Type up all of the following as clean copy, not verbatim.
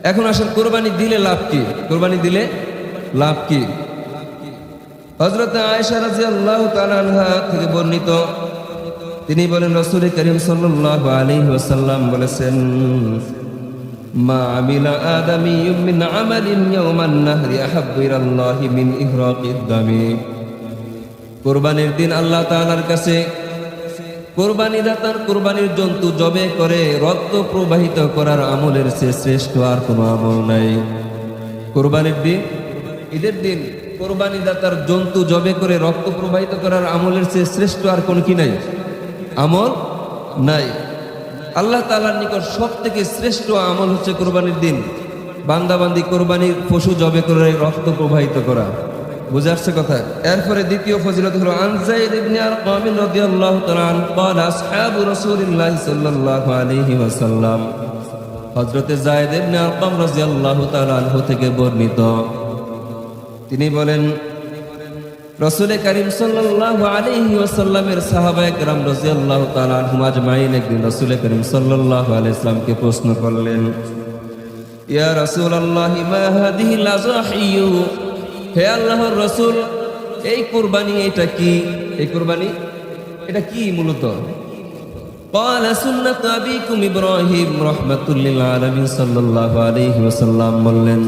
এখন আসেন কোরবানি দিলে লাভ কি? কোরবানি দিলে লাভ কি? হযরত আয়েশা রাদিয়াল্লাহু তাআলা আনহা থেকে বর্ণিত, তিনি বলেন রাসূল করিম সাল্লাল্লাহু আলাইহি ওয়াসাল্লাম বলেছেন, মা আমিলা আদামিয়্যুম মিন আমালিন ইয়াওমান নাহরি আহাব্বু ইলাল্লাহি মিন ইহরাকিদ দামি। কোরবানির দিন আল্লাহ তাআলার কাছে কোরবানি দাতার কোরবানির জন্তু জবে করে রক্ত প্রবাহিত করার আমলের চেয়ে শ্রেষ্ঠ আর কোনো আমল নাই। কোরবানির দিন, ঈদের দিন কোরবানি দাতার জন্তু জবে করে রক্ত প্রবাহিত করার আমলের চেয়ে শ্রেষ্ঠ আর কোনো কি নাই? আমল নাই। আল্লাহ তাআলার নিকট সব থেকে শ্রেষ্ঠ আমল হচ্ছে কোরবানির দিন বান্দাবান্দি কোরবানির পশু জবে করে রক্ত প্রবাহিত করা। বুঝে আসছে কথা? এরপরে দ্বিতীয় ফজিলত হলো আন যায়েদ ইবনে আরকাম রাদিয়াল্লাহু তাআলা আনহু قال আসহাবু রাসূলিল্লাহি সাল্লাল্লাহু আলাইহি ওয়াসাল্লাম, হযরত যায়েদ ইবনে আরকাম রাদিয়াল্লাহু তাআলা আনহু থেকে বর্ণিত, তিনি বলেন রাসূল করিম সাল্লাল্লাহু আলাইহি ওয়াসাল্লামের সাহাবায়ে কেরাম রাদিয়াল্লাহু তাআলা আনহুম আজমাইন একদিন রাসূল করিম সাল্লাল্লাহু আলাইহি ওয়াসাল্লামকে প্রশ্ন করলেন, ইয়া রাসূলুল্লাহ মা হাদিহিল আযাহিয়্যু, হে আল্লাহর রাসূল এই কুরবানি এটা কি? এই কুরবানি এটা কি মূলত? قال সুন্নাত আবিকুম ইব্রাহিম রাহমাতুল লিল আলামিন সাল্লাল্লাহু আলাইহি ওয়াসাল্লাম বললেন,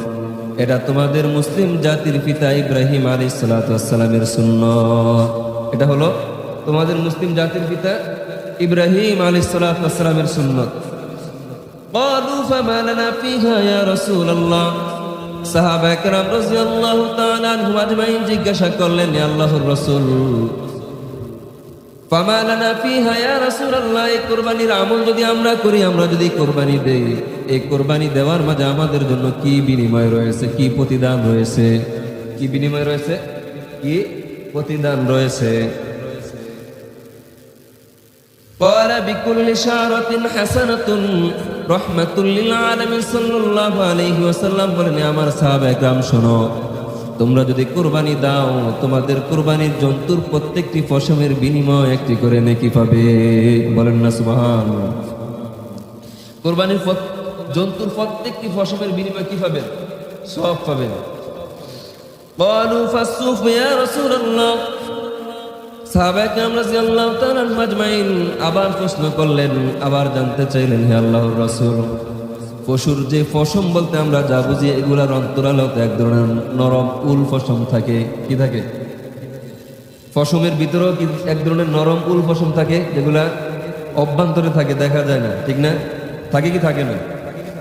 এটা তোমাদের মুসলিম জাতির পিতা ইব্রাহিম আলাইহিস সালাতু ওয়াস সালামের সুন্নাত। এটা হলো তোমাদের মুসলিম জাতির পিতা ইব্রাহিম আলাইহিস সালাতু ওয়াস সালামের সুন্নাত। قالوا فما لنا فيها يا رسول الله, সাহাবায়ে কেরাম রাদিয়াল্লাহু তাআলা আনহুম আজমাইন জিজ্ঞাসা করলেন, হে আল্লাহর রাসূল ফামা লানা ফিহা ইয়া রাসূলুল্লাহ, এই কুরবানির আমল যদি আমরা করি, আমরা যদি কুরবানি দেই, এই কুরবানি দেওয়ার মাঝে আমাদের জন্য কি বিনিময় রয়েছে, কি প্রতিদান রয়েছে? কি বিনিময় রয়েছে, কি প্রতিদান রয়েছে? قال بكل شعرة حسنة رحمة للعالمين সাল্লাল্লাহু আলাইহি ওয়াসাল্লাম বলেন, আমার সাহাবায়ে কেরাম শোনো, তোমরা যদি কুরবানি দাও, তোমাদের কুরবানির জন্তুর প্রত্যেকটি পশমের বিনিময় একটি করে নেকি পাবে। বলেন না সুবহানাল্লাহ। কুরবানির জন্তুর প্রত্যেকটি পশমের বিনিময় কি পাবেন? সওয়াব পাবেন। قالوا فالسوف يا رسول الله, সাহাবায়ে কেরাম রাদিয়াল্লাহু তাআলা আজমাইন আবার প্রশ্ন করলেন, আবার জানতে চাইলেন, হে আল্লাহর রাসূল পশুর যে পশম বলতে আমরা যা বুঝি, এগুলার অন্তরালে এক ধরনের নরম উল পশম থাকে। কি থাকে? পশমের ভিতরেও এক ধরনের নরম উল পশম থাকে, যেগুলা অভ্যন্তরে থাকে, দেখা যায় না, ঠিক না? থাকে কি থাকে না?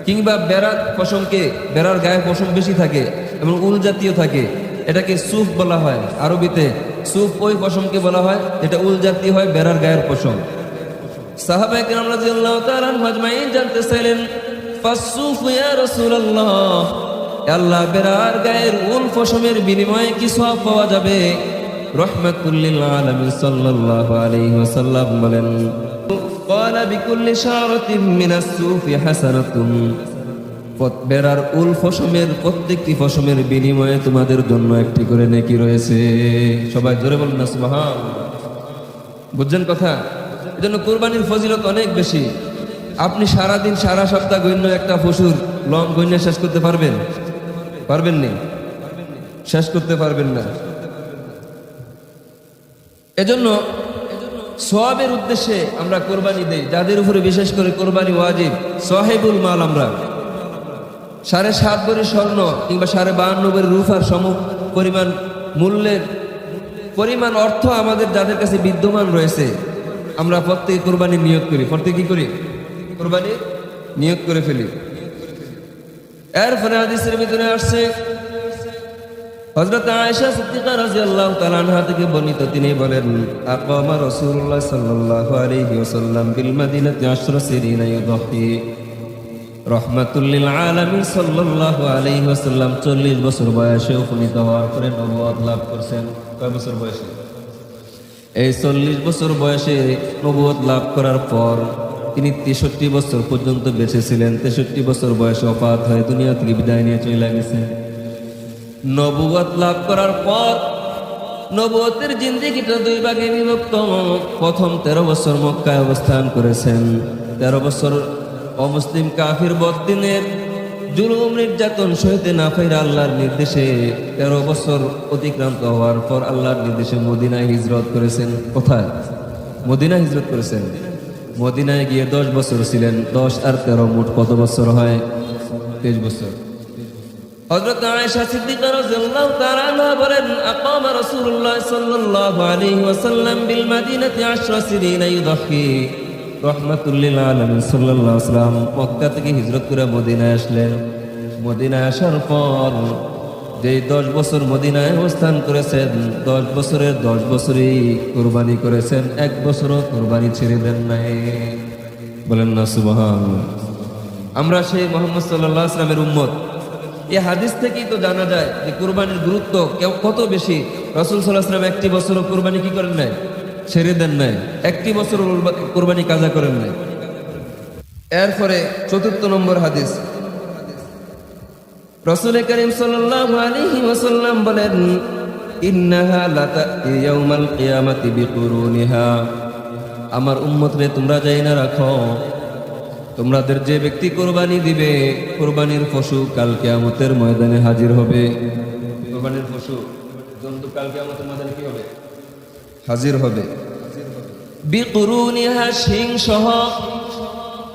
কিংবা বেড়ার পশমকে, বেড়ার গায়ে পশম বেশি থাকে এবং উল জাতীয় থাকে, এটাকে সুফ বলা হয় আরবিতে। সুফ ওই পশমকে বলা হয় এটা উল জাতীয় হয়, বেড়ার গায়ের পশম। সাহাবায়ে কেরাম রাদিয়াল্লাহু তাআলা আজমাইন জানতে চাইলেন, ফাসসুফ ইয়া রাসূলুল্লাহ, আল্লাহ বেড়ার গায়ের উল পশমের বিনিময়ে কি সওয়াব পাওয়া যাবে? রাহমাতুল লিল আলামিন সাল্লাল্লাহু আলাইহি ওয়াসাল্লাম বলেন, قال بكل شعرة من السوف حسنة, বেড়ার উল পশমের প্রত্যেকটি পশমের বিনিময়ে তোমাদের জন্য একটি করে নেকি রয়েছে। সবাই জোরে বলুন না সুবহানাল্লাহ। বুঝছেন কথা? এজন্য কুরবানির ফজিলত অনেক বেশি। আপনি সারা দিন সারা সপ্তাহ গণ্য একটা পশুর লং গণ্য শেষ করতে পারবেন? পারবেন না, শেষ করতে পারবেন না। এজন্য সওয়াবের উদ্দেশ্যে আমরা কোরবানি দেই, যাদের উপরে বিশেষ করে কোরবানি ওয়াজিব, সাহেবুল মাল, আমরা 7.5 ভরি স্বর্ণ কিংবা 52 ভরি রূপার সম পরিমাণ মূল্যের পরিমাণ অর্থ আমাদের যাদের কাছে বিদ্যমান রয়েছে, আমরা প্রত্যেকে কোরবানি নিয়ত করি। প্রত্যেকে কি করি? কোরবানি নিয়ত করে ফেলি। এরপরে হাদিসের ভিতরে আসছে হযরত আয়েশা সিদ্দিকা রাদিয়াল্লাহু তাআলা আনহা থেকে বর্ণিত, তিনি বলেন, আকামা রাসূলুল্লাহ সাল্লাল্লাহু আলাইহি ওয়াসাল্লাম বিল মাদিনাতি 10 সিরিনা ইউদহি, রাহমাতুল লিল আলামিন সাল্লাল্লাহু আলাইহি ওয়াসাল্লাম 40 বছর বয়সে উপনীত হওয়ার পরে নবুয়ত লাভ করেছেন। কয় বছর বয়সে? এই 40 বছর বয়সে নবুয়ত লাভ করার পর তিনি 63 বছর পর্যন্ত বেঁচে ছিলেন। 63 বছর বয়সে ওফাত হয়ে দুনিয়া থেকে বিদায় নিয়ে চলে গেছেন। নবুয়ত লাভ করার পর নবুয়তের জিন্দেগিটা 2 ভাগে বিভক্ত। প্রথম 13 বছর মক্কায় অবস্থান করেছেন। 13 বছর অমুসলিম কাফির বদদিনের জুলুম নির্যাতন সইতে না পাইরা আল্লাহর নির্দেশে 13 বছর অতিক্রান্ত হওয়ার পর আল্লাহর নির্দেশে মদিনায় হিজরত করেছেন। কোথায়? মদিনায় হিজরত করেছেন। মদিনায় গিয়ে 10 বছর ছিলেন। 10 আর 13 মোট কত বছর হয়? 23 বছর। হযরত আয়েশা সিদ্দিকা রাদিয়াল্লাহু তাআলা আনহা বলেন, আকামা রাসূলুল্লাহ সাল্লাল্লাহু আলাইহি ওয়াসাল্লাম বিল মাদিনাতি 10 সিনিনা ইউদাহি। রাহমাতুল লিল আলামিন সাল্লাল্লাহু আলাইহি ওয়াসাল্লাম মক্কা থেকে হিজরত করে মদিনায় আসলেন। মদিনায় আসার পর যে 10 বছর মদিনায় অবস্থান করেছেন, 10 বছরের 10 বছরই কুরবানি করেছেন, 1 বছরও কুরবানি ছেড়ে দেন নাই। বলেন না সুবহানাল্লাহ। আমরা সেই মুহাম্মদ সাল্লাল্লাহু আলাইহি ওয়াসাল্লামের উম্মত। এই হাদিস থেকেই তো জানা যায় যে কুরবানির গুরুত্ব কত বেশি। রাসূল সাল্লাল্লাহু আলাইহি ওয়াসাল্লাম একটি বছরও কুরবানি কি করেন নাই? ছেড়ে দেন নাই। একটি বছর কুরবানি কাজা করেন নাই। এরপরে 4 নম্বর হাদিস, রাসূল করিম সাল্লাল্লাহু আলাইহি ওয়াসাল্লাম বলেন, ইন্নাহা লাতাতি ইয়াউমাল কিয়ামাতি বিকুরুনিহা। আমার উম্মতরে তোমরা যাইনা রাখো, তোমাদের যে ব্যক্তি কুরবানি দিবে, কুরবানির পশু কাল কিয়ামতের ময়দানে হাজির হবে। কুরবানির পশু জন্তু কাল কিয়ামতের ময়দানে কি হবে? হাজির হবে। বিকুরুনিহা, শিং সহ,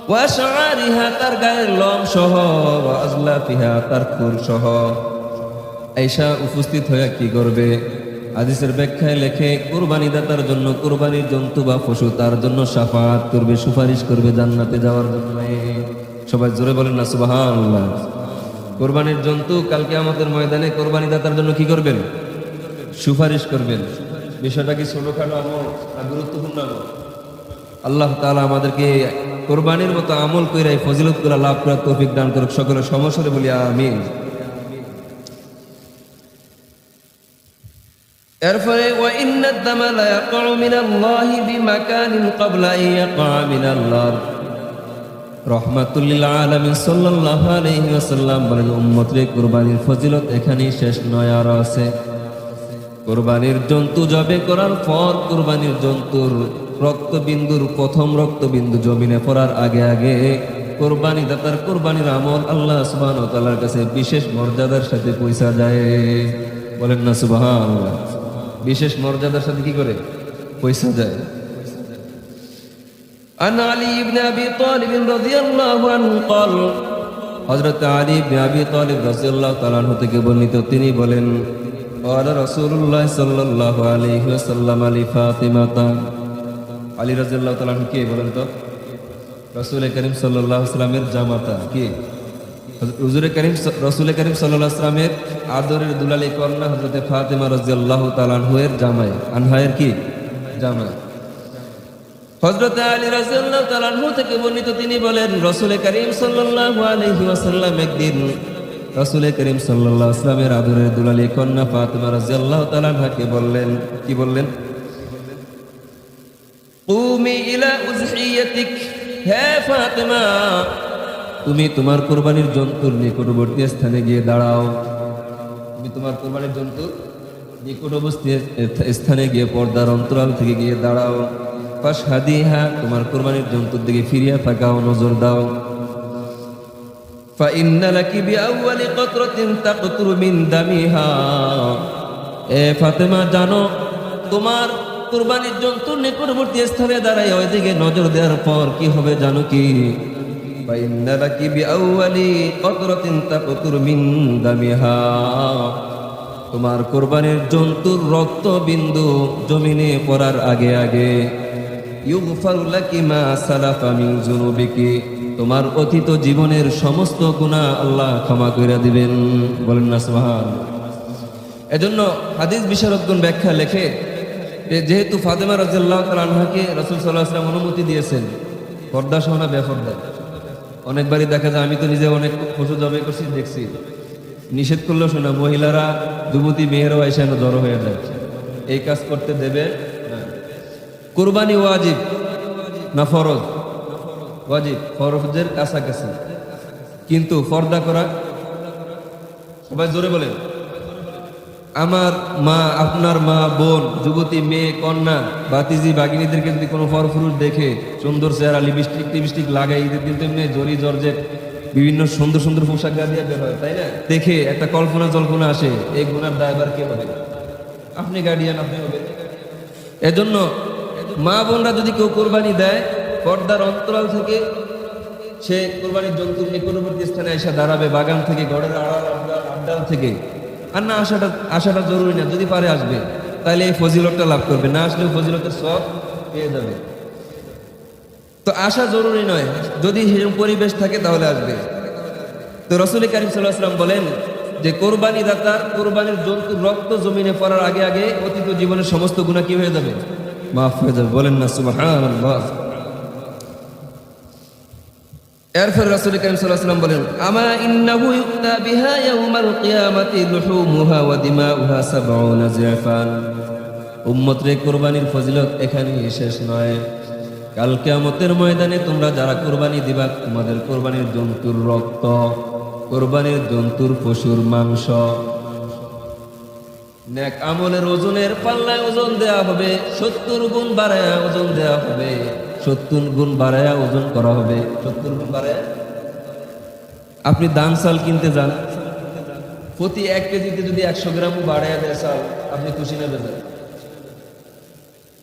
ওয়া শাআরিহা, তার গায়ের লোম সহ, ওয়া আজলাফিহা, তার খুর সহ। আয়েশা উপস্থিত হয়ে কি করবে? হাদিসের ব্যাখ্যায় লেখে, কুরবানি দাতার জন্য কুরবানির জন্তু বা পশু তার জন্য শাফাআত করবে, সুপারিশ করবে জান্নাতে যাওয়ার জন্য। সবাই জোরে বলেন না সুবহানাল্লাহ। কুরবানির জন্তু কাল কিয়ামতের ময়দানে কুরবানি দাতার জন্য কি করবেন? সুপারিশ করবেন। বিষয়টা কি ছোটখাটো আমল না গুরুত্বপূর্ণ আমল? আল্লাহ তাআলা আমাদেরকে কুরবানির মতো আমল কইরা এই ফজিলতগুলো লাভ করার তৌফিক দান করুক। সকলে সমস্বরে বলি আমিন। এরপরে ওয়া ইন্নাদ দামা লা ইয়াকউ মিনাল্লাহি বিমাকানিন ক্বাবলা আন ইয়াকা মিনাল্লাহ। রাহমাতুল লিল আলামিন সাল্লাল্লাহু আলাইহি ওয়াসাল্লাম বলেন, উম্মতের কুরবানির ফজিলত এখানেই শেষ নয়, আরো আছে। কুরবানির জন্তু জবে করার পর কুরবানির জন্তুর রক্তবিন্দুর প্রথম রক্তবিন্দু জমিনে পড়ার আগে আগে কুরবানি দাতার কুরবানির আমল আল্লাহ সুবহানাহু ওয়া তাআলার কাছে বিশেষ মর্যাদার সাথে পৌঁছা যায়। বলেন না সুবহানাল্লাহ। বিশেষ মর্যাদার সাথে কি করে পৌঁছা যায়? আন আলী ইবনে আবি তালিব রাদিয়াল্লাহু আনহু قال, হযরত আলী ইবনে আবি তালিব রাদিয়াল্লাহু তাআলা আনহু থেকে বর্ণিত, তিনি বলেন, ক্বালা রাসূলুল্লাহ সাল্লাল্লাহু আলাইহি ওয়াসাল্লাম লিফাতিমাতা। আলী রাদিয়াল্লাহু তাআলা আনহু কে বলেন তো? রাসূল করিম সাল্লাল্লাহু আলাইহি ওয়াসাল্লামের জামাতা। কি? রাসূল করিম সাল্লাল্লাহু আলাইহি ওয়াসাল্লামের আদরের দুলালী কন্যা হযরত ফাতেমা রাদিয়াল্লাহু তাআলা আনহার জামাই। আনহায়ের কি? জামাই। হযরত আলী রাদিয়াল্লাহু তাআলা আনহু থেকে বর্ণিত, তিনি বলেন, রাসূল করিম সাল্লাল্লাহু আলাইহি ওয়াসাল্লাম একদিন রাসূল করিম সাল্লাল্লাহু আলাইহি ওয়াসাল্লামের আদরের দুলালী কন্যা ফাতেমা রাদিয়াল্লাহু তাআলা আনহাকে বললেন, কি বললেন? কুমি ইলা উযহিয়াতিক, হে ফাতেমা, তুমি তোমার কুরবানির জন্তুর নিকটবর্তী স্থানে গিয়ে দাঁড়াও। তুমি তোমার কুরবানির জন্তুর নিকটবর্তী স্থানে গিয়ে পর্দার অন্তরাল থেকে গিয়ে দাঁড়াও। ফাশহাদিহা, তোমার কুরবানির জন্তুর দিকে ফিরিয়া তাকাও, নজর দাও। ফাইন্না লাকি বিআউয়ালি কতরাতিন তাকতুরু মিন দামিহা, এ ফাতেমা, জানো তোমার কুরবানির জন্তুর নিকটবর্তী স্থানে দাঁড়ায় ওইদিকে নজর দেওয়ার পর কি হবে জানো কি? ফাইন্না লাকি বিআউয়ালি কতরাতিন তাকতুরু মিন দামিহা, তোমার কুরবানির জন্তুর রক্ত বিন্দু জমিনে পড়ার আগে আগে ইউগফারু লাকি মা সালাফা মিন যুনুবিকি, তোমার অতীত জীবনের সমস্ত গুনাহ আল্লাহ ক্ষমা কইরা দিবেন। বলেন না সুবহানাল্লাহ। এজন্য হাদিস বিশারদগণ ব্যাখ্যা লেখে যে যেহেতু ফাতেমা রাদিয়াল্লাহু তাআলা আনহাকে রাসূল সাল্লাল্লাহু আলাইহি ওয়াসাল্লাম অনুমতি দিয়েছেন পর্দা সহ না বেপর্দা। অনেকবারই দেখা যায়, আমি তো নিজে অনেক পশু জবাই করছি, দেখছি, নিষেধ করলেও শোনা মহিলারা, যুবতী মেয়েরাও এসে জড়ো হয়ে যায়, এই কাজ করতে দেবে না। কুরবানি ওয়াজিব না ফরজ? ওয়াজিব, ফরজের কাছাকাছি, কিন্তু পর্দা করা, সবাই জোরে বলেন। আমার মা, আপনার মা, বোন, যুবতী মেয়ে, কন্যা, বাতিজি, বাগিনীদেরকে যদি কোনো পরপুরুষ দেখে সুন্দর চেহারা লিপস্টিক টিপস্টিক লাগাই, ঈদের দিন তেমনি জরি জর্জেট বিভিন্ন সুন্দর সুন্দর পোশাক দিয়ে বের হয়, তাই না? দেখে একটা কল্পনা জল্পনা আসে, এই গুনার ড্রাইভার কে হবে? আপনি গার্ডিয়ান, আপনি হবে। এজন্য মা বোনরা যদি কেউ কোরবানি দেয়, পর্দার অন্তরাল থেকে সে কোরবানির জন্তুর নিকটবর্তী স্থানে এসে দাঁড়াবে, বাগান থেকে, ঘরের আড়াল থেকে। আর না আসাটা জরুরি না, যদি পারে আসবে, তাহলে এই ফজিলতটা লাভ করবে, না আসলেও ফজিলতের সব পেয়ে যাবে। তো আসা জরুরি নয়, যদি সেরকম পরিবেশ থাকে তাহলে আসবে। তো রাসূল কারীম সাল্লাল্লাহু আলাইহি ওয়াসাল্লাম বলেন যে কোরবানি দাতা কোরবানির জন্তুর রক্ত জমিনে পড়ার আগে আগে অতীত জীবনের সমস্ত গুনাহ কি হয়ে যাবে? মাফ হয়ে যাবে। বলেন না সুবহানাল্লাহ। এরপর রাসূল কারীম সাল্লাল্লাহু আলাইহি ওয়াসাল্লাম বলেন, আমা ইন্নাহু ইউতা বিহা ইয়াউমাল কিয়ামাতি লুহুমুহা ওয়া দিমাউহা 70 জিফান। উম্মত রে, কোরবানির ফজিলত এখানেই শেষ নয়। কাল কিয়ামতের ময়দানে তোমরা যারা কোরবানি দিবা, তোমাদের কোরবানির জন্তুর রক্ত, কোরবানির জন্তুর পশুর মাংস, নেক আমলের ওজনের পাল্লায় ওজন দেয়া হবে, 70 গুণ বাড়ায়া ওজন দেয়া হবে, 70 গুণ বাড়ায়া ওজন করা হবে। 70 গুণ বাড়ায়া। আপনি দান চাল কিনতে যান, প্রতি 1 কেজিতে যদি 100 গ্রাম বাড়ায়া দেয় চাল, আপনি খুশি না বেজার?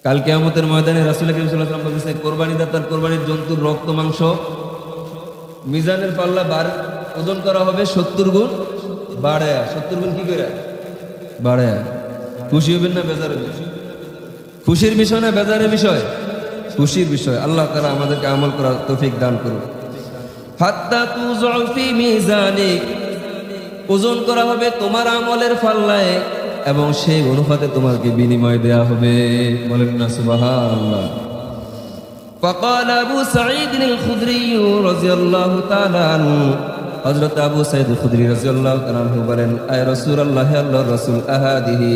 কাল কিয়ামতের ময়দানে রাসূল কারীম সাল্লাল্লাহু আলাইহি ওয়াসাল্লাম বলেছেন, কোরবানি দাতার কোরবানির জন্তুর রক্ত মাংস মিজানের পাল্লা ওজন করা হবে 70 গুণ বাড়ায়া। 70 গুণ কি করে বাড়ায়া? খুশি হবেন না বেজার হবেন? খুশির বিষয় না বেজারের বিষয়? খুশির বিষয়। আল্লাহ তাআলা আমাদেরকে আমল করার তৌফিক দান করুন। হাত্তা তুযউ ফি মিজানিক, ওজন করা হবে তোমার আমলের পাল্লায়, এবং সেই অনুপাতে তোমাকে বিনিময় দেয়া হবে। বলেন না সুবহানাল্লাহ। فقال ابو سعيد الخدري رضي الله تعالى عنه, হযরত আবু সাঈদ খুদরি রাদিয়াল্লাহু তাআলা আনহু বলেন, আয় রাসূলুল্লাহ, আল্লাহর রাসূল, আহাদিহি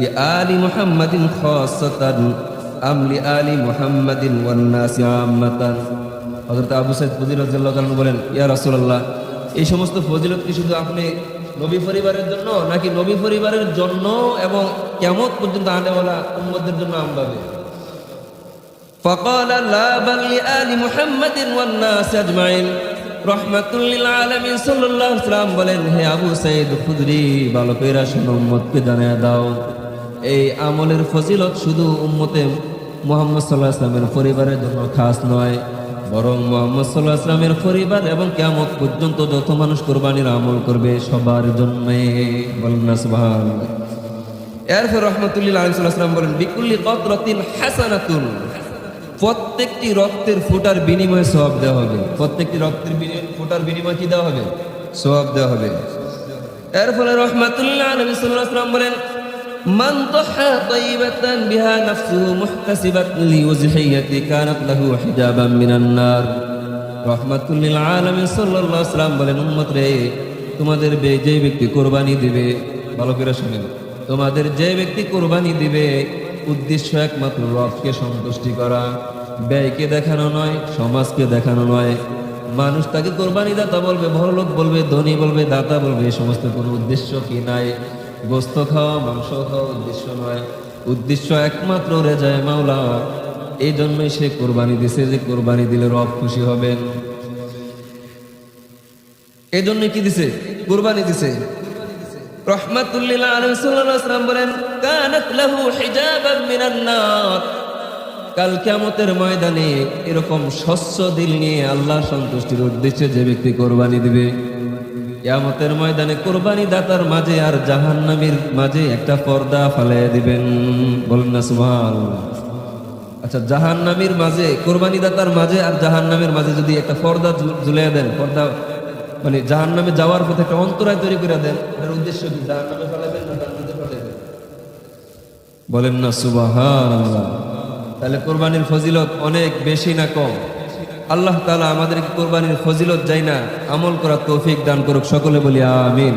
লিআলি মুহাম্মাদিন খাসাতান আম লিআলি মুহাম্মাদিন ওয়ান নাসি আম্মাতান। হযরত আবু সাঈদ খুদরি রাদিয়াল্লাহু তাআলা বলেন, ইয়া রাসূলুল্লাহ, এই সমস্ত ফজিলত কি শুধু আপনি নবী পরিবারের জন্য, নাকি নবী পরিবারের জন্য এবং কিয়ামত পর্যন্ত আনেওয়ালা উম্মতদের জন্য আমভাবে? فقال لا بل لآل محمد والناس أجمعين রাহমাতুল লিল আলামিন সাল্লাল্লাহু আলাইহি ওয়াসাল্লাম বলেন, হে আবু সাঈদ খুদরি, ভালো কইরা শুনো, উম্মতকে জানায়া দাও, এই আমলের ফজিলত শুধু উম্মতে মুহাম্মদ সাল্লাল্লাহু আলাইহি ওয়াসাল্লামের পরিবারের জন্য খাস নয়, বরং মুহাম্মদ সাল্লাল্লাহু আলাইহি ওয়াসাল্লামের পরিবার এবং কিয়ামত পর্যন্ত যত মানুষ কোরবানির আমল করবে সবার জন্য। বলেন না সুবহানাল্লাহ। এরপর রাহমাতুল লিল আলামিন সাল্লাল্লাহু আলাইহি ওয়াসাল্লাম বলেন, বিকুল্লি কতরাতিন হাসানাতুন, প্রত্যেকটি রক্তের ফোঁটার বিনিময়ে সওয়াব দেওয়া হবে। প্রত্যেকটি রক্তের ফোঁটার বিনিময়ে কি দেওয়া হবে? সওয়াব দেওয়া হবে। এর ফলে রাহমাতুল্লাহ আলাইহি সাল্লাল্লাহু আলাইহি ওয়াসাল্লাম বলেন, মান তাহা তাইয়িবাতান বিহা নাফসুহু মুহতাসিবাতান লিউযহিয়াতি কানাত লাহু হিজাবান মিনান নার। রাহমাতুল্লাহ আলামিন সাল্লাল্লাহু আলাইহি ওয়াসাল্লাম বলেন, উম্মত রে, তোমাদের যে ব্যক্তি কোরবানি দিবে, ভালো করে শুনেন, তোমাদের যে ব্যক্তি কোরবানি দিবে, উদ্দেশ্য একমাত্র রবকে সন্তুষ্টি করা, ব্যয়কে দেখানো নয়, সমাজকে দেখানো নয়। মানুষ তাকে কোরবানি দাতা বলবে, বড়লোক বলবে, ধনী বলবে, দাতা বলবে, এই সমস্ত কোনো উদ্দেশ্য কি নাই। গোস্ত খাওয়া, মাংস খাওয়া উদ্দেশ্য নয়, উদ্দেশ্য একমাত্র রেজায়ে মাওলা। এই জন্যই সে কোরবানি দিছে, যে কোরবানি দিলে রব খুশি হবেন। এই জন্য কি দিছে? কোরবানি দিছে। রাহমাতুল্লিল আলাইহি সাল্লাল্লাহু আলাইহি ওয়াসাল্লাম বলেন, কানাত লাহু হিজাবান মিনান নার। কাল কিয়ামতের ময়দানে এরকম স্বচ্ছ দিল নিয়ে আল্লাহর সন্তুষ্টির উদ্দেশ্যে যে ব্যক্তি কোরবানি দিবে, কিয়ামতের ময়দানে কোরবানি দাতার মাঝে আর জাহান্নামীর মাঝে একটা পর্দা ফালাইয়া দিবেন। বলেন না সুবহানাল্লাহ। আচ্ছা, জাহান্নামীর মাঝে, কোরবানি দাতার মাঝে আর জাহান্নামের মাঝে যদি একটা পর্দা ঝুলাইয়া দেন, পর্দা মানে জাহান্নামে যাওয়ার পথে একটা অন্তরায় তৈরি করে দেন, এর উদ্দেশ্য কি? জাহান্নামে ফেলাবেন না জান্নাতে ফেলাবেন? বলেন না সুবহানাল্লাহ। তাহলে কোরবানির ফজিলত অনেক বেশি না কম? আল্লাহ তাআলা আমাদেরকে কোরবানির ফজিলত যাই না আমল করার তৌফিক দান করুক। সকলে বলি আমিন।